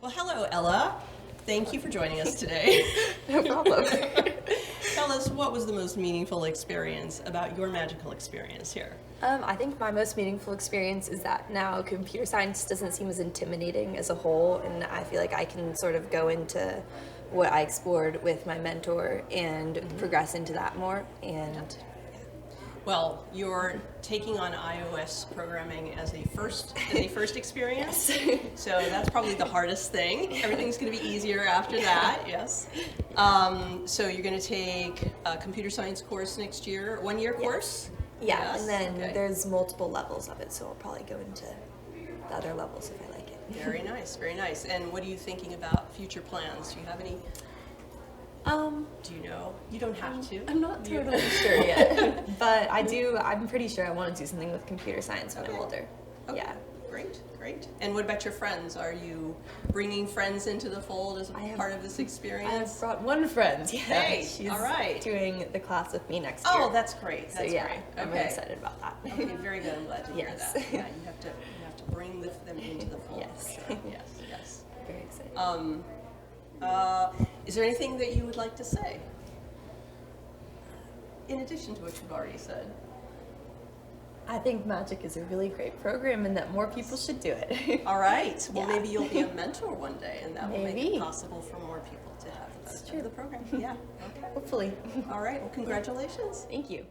Well, hello, Ella. Thank you for joining us today. No problem. Tell us, what was the most meaningful experience about your magical experience here? I think my most meaningful experience is that now computer science doesn't seem as intimidating as a whole, and I feel like I can sort of go into what I explored with my mentor and progress into that more. And Well, you're taking on iOS programming as a first experience. So that's probably the hardest thing. Everything's going to be easier after that. Yes. So you're going to take a computer science course next year, 1-year course. yeah, Yes, and then okay. there's multiple levels of it, so I'll probably go into the other levels if I like it. Very nice, very nice. And what are you thinking about future plans? Do you have any? Do you know? You don't have to. I'm not totally sure yet, but I'm pretty sure I want to do something with computer science when I'm older. Okay. Yeah. Great, great. And what about your friends? Are you bringing friends into the fold as a part of this experience? I have brought one friend. Yeah, Hey, she's all right. doing the class with me next year. Oh, that's great. That's so yeah, great. I'm really excited about that. Okay, very good. I'm glad to hear Yes. that. Yeah, you have to bring them into the fold. Yes. For sure. Yes, yes. Very excited. Is there anything that you would like to say? In addition to what you've already said. I think magic is a really great program and that more people should do it. All right. Well, Yeah. maybe you'll be a mentor one day, and that will make Maybe. it possible for more people to have the benefit of the program. Yeah. Okay. Hopefully. All right. Well, congratulations. Thank you.